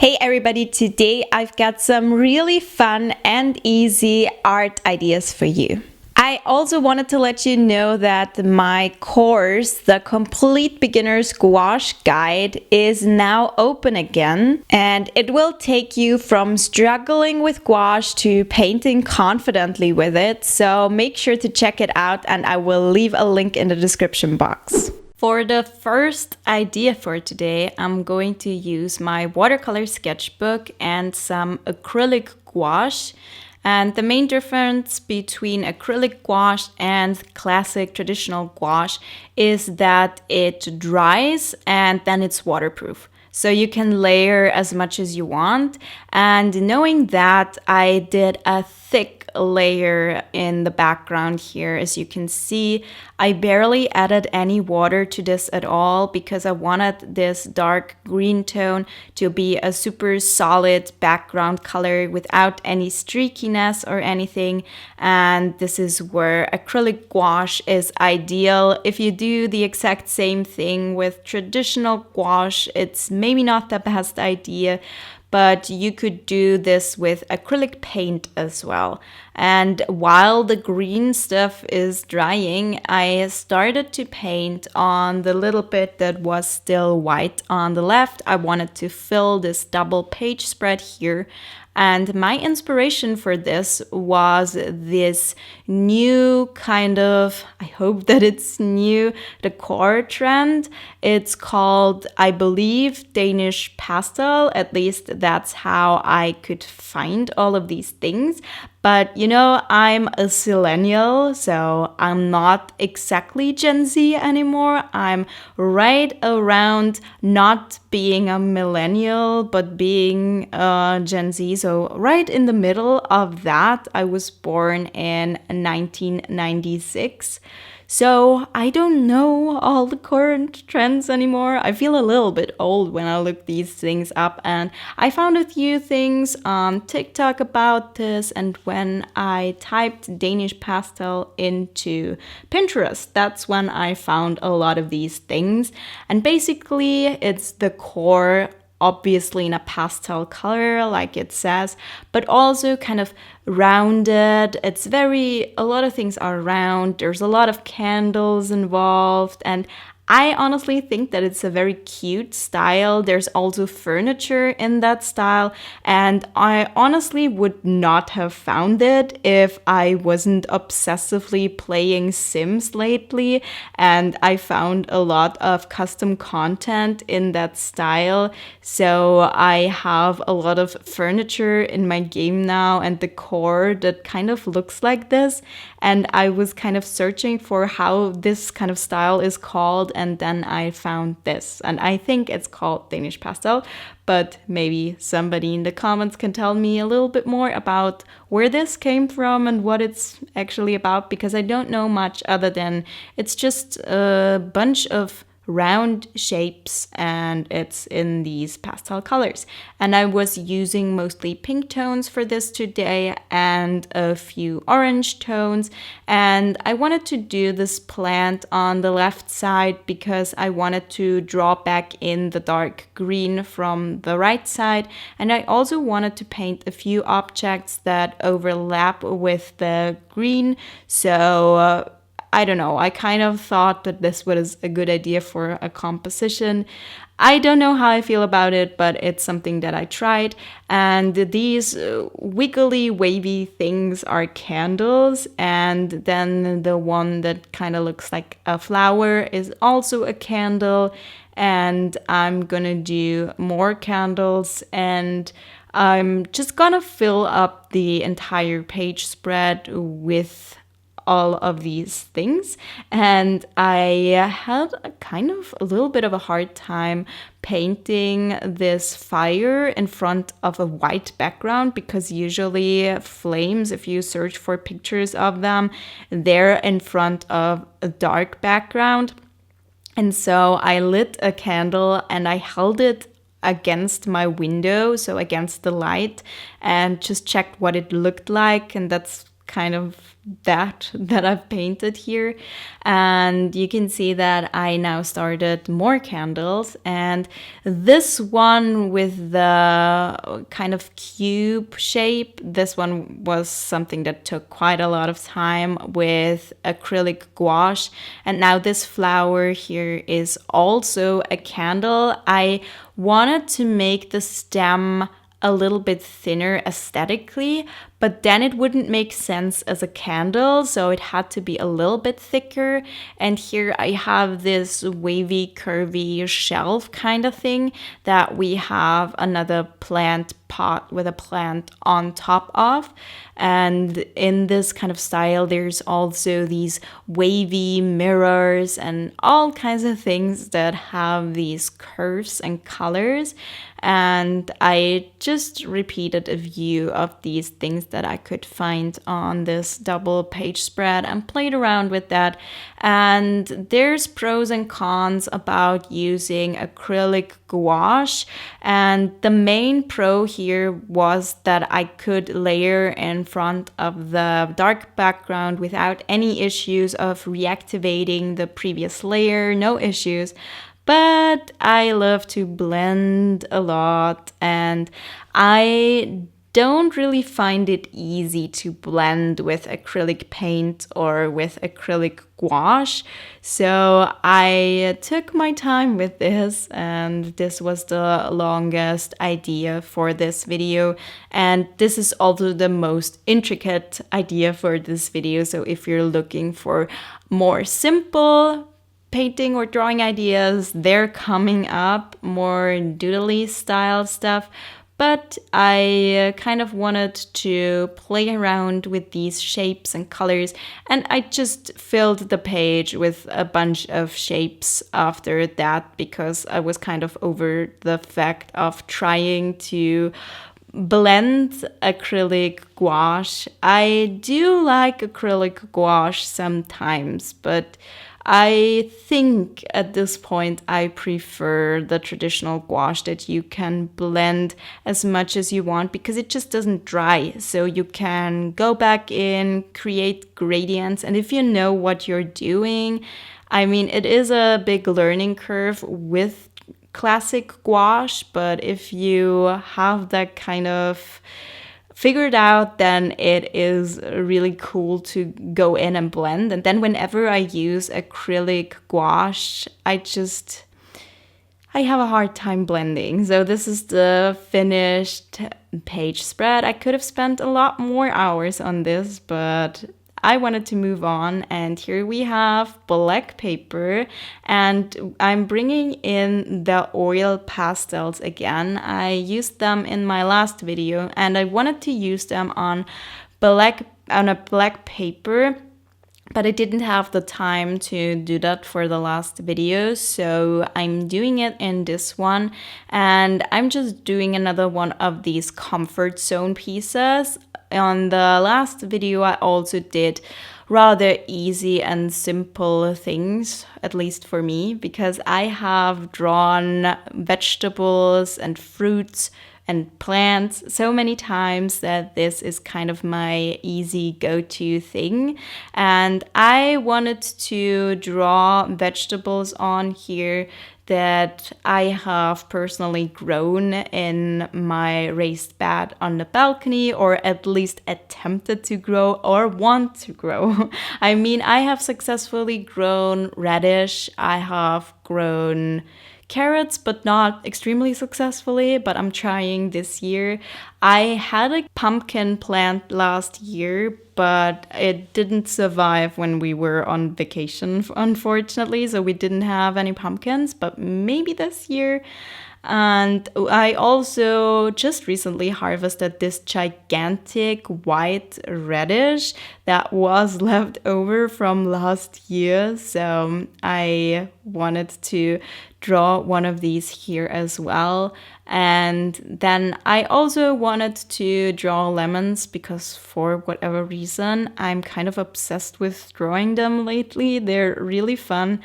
Hey everybody, today I've got some really fun and easy art ideas for you. I also wanted to let you know that my course, the Complete Beginner's Gouache Guide, is now open again, and it will take you from struggling with gouache to painting confidently with it, so make sure to check it out and I will leave a link in the description box. For the first idea for today, I'm going to use my watercolor sketchbook and some acrylic gouache. And the main difference between acrylic gouache and classic traditional gouache is that it dries and then it's waterproof. So you can layer as much as you want. And knowing that, I did a thick layer in the background here. As you can see, I barely added any water to this at all because I wanted this dark green tone to be a super solid background color without any streakiness or anything. And this is where acrylic gouache is ideal. If you do the exact same thing with traditional gouache, it's maybe not the best idea, but you could do this with acrylic paint as well. And while the green stuff is drying, I started to paint on the little bit that was still white on the left. I wanted to fill this double page spread here. And my inspiration for this was this new kind of, I hope that it's new, decor trend. It's called, I believe, Danish pastel. At least that's how I could find all of these things. But you know, I'm a zillennial, so I'm not exactly Gen Z anymore. I'm right around not being a millennial, but being Gen Z. So right in the middle of that. I was born in 1996. So I don't know all the current trends anymore. I feel a little bit old when I look these things up, and I found a few things on TikTok about this, and when I typed Danish pastel into Pinterest, that's when I found a lot of these things. And basically it's the core, obviously in a pastel color like it says, but also kind of rounded. A lot of things are round. There's a lot of candles involved, and I honestly think that it's a very cute style. There's also furniture in that style, and I honestly would not have found it if I wasn't obsessively playing Sims lately, and I found a lot of custom content in that style. So I have a lot of furniture in my game now and decor that kind of looks like this, and I was kind of searching for how this kind of style is called, and then I found this, and I think it's called Danish pastel, but maybe somebody in the comments can tell me a little bit more about where this came from and what it's actually about, because I don't know much other than it's just a bunch of round shapes and it's in these pastel colors. And I was using mostly pink tones for this today and a few orange tones, and I wanted to do this plant on the left side because I wanted to draw back in the dark green from the right side, and I also wanted to paint a few objects that overlap with the green. So I don't know, I kind of thought that this was a good idea for a composition. I don't know how I feel about it, but it's something that I tried. And these wiggly, wavy things are candles. And then the one that kind of looks like a flower is also a candle. And I'm gonna do more candles, and I'm just gonna fill up the entire page spread with all of these things. And I had a little bit of a hard time painting this fire in front of a white background, because usually flames, if you search for pictures of them, they're in front of a dark background. And so I lit a candle and I held it against my window, so against the light, and just checked what it looked like. And that's kind of that I've painted here. And you can see that I now started more candles, and this one with the kind of cube shape, this one was something that took quite a lot of time with acrylic gouache. And now this flower here is also a candle. I wanted to make the stem a little bit thinner aesthetically, but then it wouldn't make sense as a candle, so it had to be a little bit thicker. And here I have this wavy, curvy shelf kind of thing that we have another plant pot with a plant on top of. And in this kind of style, there's also these wavy mirrors and all kinds of things that have these curves and colors. And I just repeated a few of these things that I could find on this double page spread and played around with that. And there's pros and cons about using acrylic gouache. And the main pro here was that I could layer in front of the dark background without any issues of reactivating the previous layer, no issues. But I love to blend a lot, and I don't really find it easy to blend with acrylic paint or with acrylic gouache. So I took my time with this, and this was the longest idea for this video. And this is also the most intricate idea for this video. So if you're looking for more simple painting or drawing ideas, they're coming up, more doodly style stuff. But I kind of wanted to play around with these shapes and colors, and I just filled the page with a bunch of shapes after that, because I was kind of over the fact of trying to blend acrylic gouache. I do like acrylic gouache sometimes, but I think at this point I prefer the traditional gouache that you can blend as much as you want, because it just doesn't dry. So you can go back in, create gradients, and if you know what you're doing, I mean, it is a big learning curve with classic gouache, but if you have that kind of figured out, then it is really cool to go in and blend. And then whenever I use acrylic gouache, I have a hard time blending. So this is the finished page spread. I could have spent a lot more hours on this, but I wanted to move on, and here we have black paper, and I'm bringing in the oil pastels again. I used them in my last video, and I wanted to use them on a black paper, but I didn't have the time to do that for the last video, so I'm doing it in this one. And I'm just doing another one of these comfort zone pieces. On the last video, I also did rather easy and simple things, at least for me, because I have drawn vegetables and fruits and plants so many times that this is kind of my easy go-to thing. And I wanted to draw vegetables on here that I have personally grown in my raised bed on the balcony, or at least attempted to grow or want to grow. I mean, I have successfully grown radish, I have grown carrots, but not extremely successfully, but I'm trying this year. I had a pumpkin plant last year, but it didn't survive when we were on vacation, unfortunately, so we didn't have any pumpkins, but maybe this year. And I also just recently harvested this gigantic white radish that was left over from last year. So I wanted to draw one of these here as well. And then I also wanted to draw lemons because for whatever reason, I'm kind of obsessed with drawing them lately. They're really fun.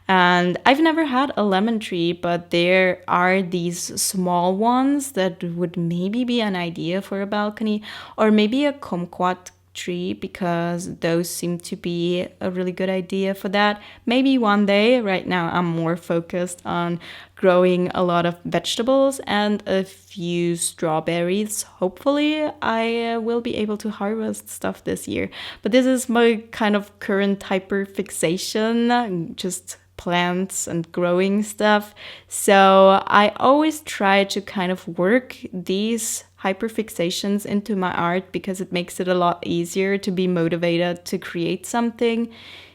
And I've never had a lemon tree, but there are these small ones that would maybe be an idea for a balcony, or maybe a kumquat tree, because those seem to be a really good idea for that. Maybe one day. Right now I'm more focused on growing a lot of vegetables and a few strawberries. Hopefully I will be able to harvest stuff this year. But this is my kind of current hyperfixation, just plants and growing stuff. So I always try to kind of work these hyperfixations into my art, because it makes it a lot easier to be motivated to create something.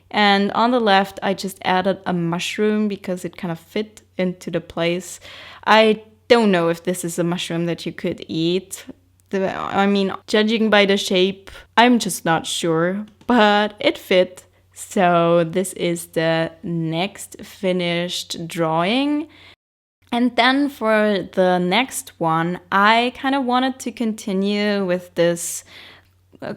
And on the left, I just added a mushroom because it kind of fit into the place. I don't know if this is a mushroom that you could eat. I mean, judging by the shape, I'm just not sure, but it fit. So this is the next finished drawing. And then for the next one, I kind of wanted to continue with this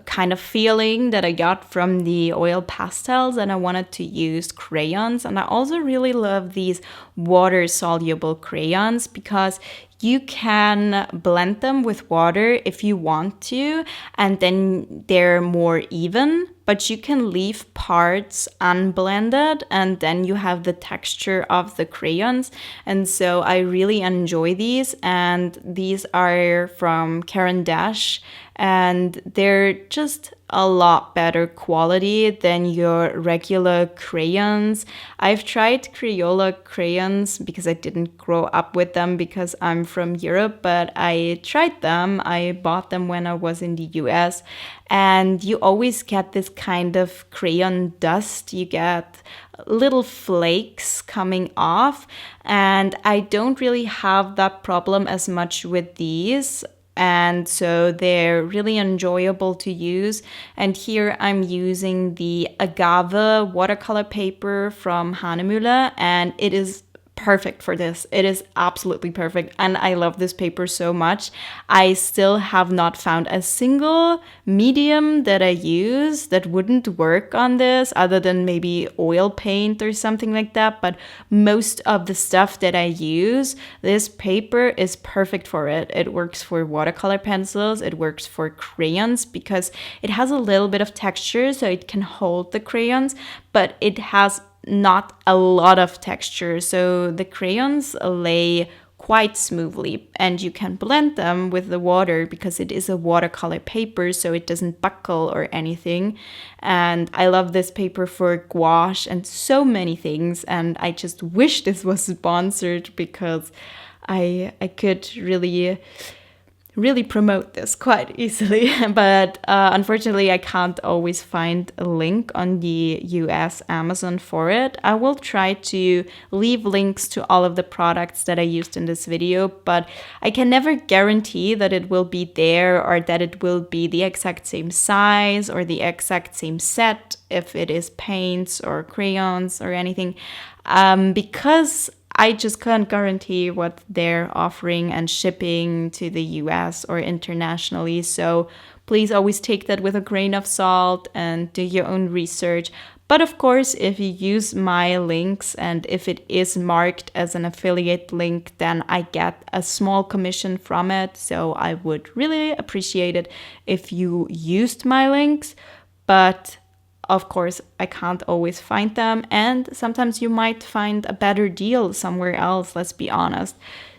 kind of feeling that I got from the oil pastels, and I wanted to use crayons. And I also really love these water soluble crayons, because you can blend them with water if you want to, and then they're more even, but you can leave parts unblended and then you have the texture of the crayons. And so I really enjoy these, and these are from Caran d'Ache, and they're just a lot better quality than your regular crayons. I've tried Crayola crayons because I didn't grow up with them because I'm from Europe, but I tried them. I bought them when I was in the US, and you always get this kind of crayon dust. You get little flakes coming off, and I don't really have that problem as much with these. And so they're really enjoyable to use. And here I'm using the agave watercolor paper from Hanemühle, and it is perfect for this. It is absolutely perfect, and I love this paper so much. I still have not found a single medium that I use that wouldn't work on this, other than maybe oil paint or something like that. But most of the stuff that I use, this paper is perfect for it. It works for watercolor pencils, it works for crayons, because it has a little bit of texture, so it can hold the crayons, but it has not a lot of texture, so the crayons lay quite smoothly, and you can blend them with the water because it is a watercolor paper, so it doesn't buckle or anything. And I love this paper for gouache and so many things, and I just wish this was sponsored, because I could really promote this quite easily. But unfortunately, I can't always find a link on the US Amazon for it. I will try to leave links to all of the products that I used in this video, but I can never guarantee that it will be there, or that it will be the exact same size or the exact same set if it is paints or crayons or anything, because I just can't guarantee what they're offering and shipping to the US or internationally. So please always take that with a grain of salt and do your own research. But of course, if you use my links and if it is marked as an affiliate link, then I get a small commission from it. So I would really appreciate it if you used my links. But of course, I can't always find them, and sometimes you might find a better deal somewhere else, let's be honest.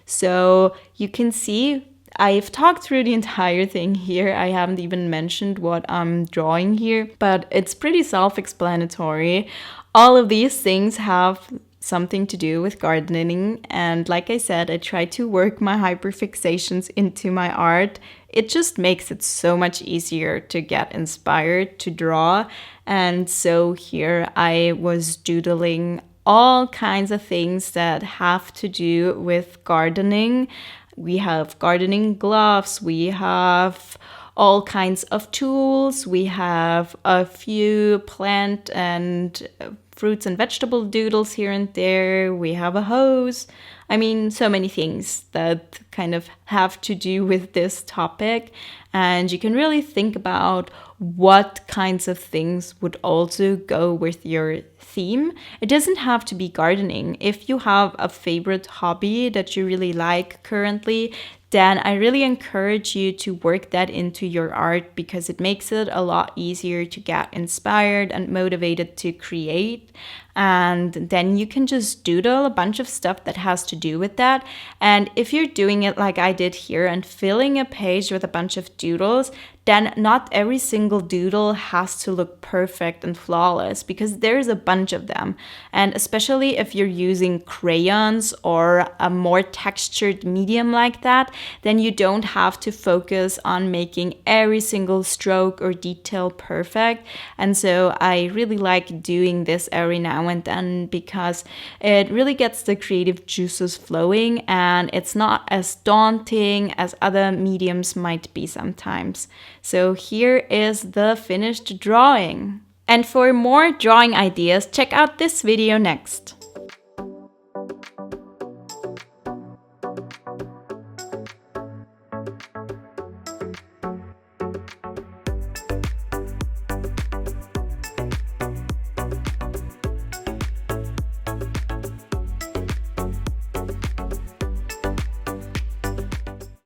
So you can see I've talked through the entire thing here. I haven't even mentioned what I'm drawing here, but it's pretty self-explanatory. All of these things have something to do with gardening, and like I said, I try to work my hyperfixations into my art. It just makes it so much easier to get inspired to draw. And so here I was doodling all kinds of things that have to do with gardening. We have gardening gloves, we have all kinds of tools, we have a few plant and fruits and vegetable doodles here and there, we have a hose. I mean, so many things that kind of have to do with this topic. And you can really think about what kinds of things would also go with your theme. It doesn't have to be gardening. If you have a favorite hobby that you really like currently, then I really encourage you to work that into your art because it makes it a lot easier to get inspired and motivated to create. And then you can just doodle a bunch of stuff that has to do with that. And if you're doing it like I did here and filling a page with a bunch of doodles, then not every single doodle has to look perfect and flawless because there's a bunch of them. And especially if you're using crayons or a more textured medium like that, then you don't have to focus on making every single stroke or detail perfect. And so I really like doing this every now and then because it really gets the creative juices flowing and it's not as daunting as other mediums might be sometimes. So here is the finished drawing. And for more drawing ideas, check out this video next.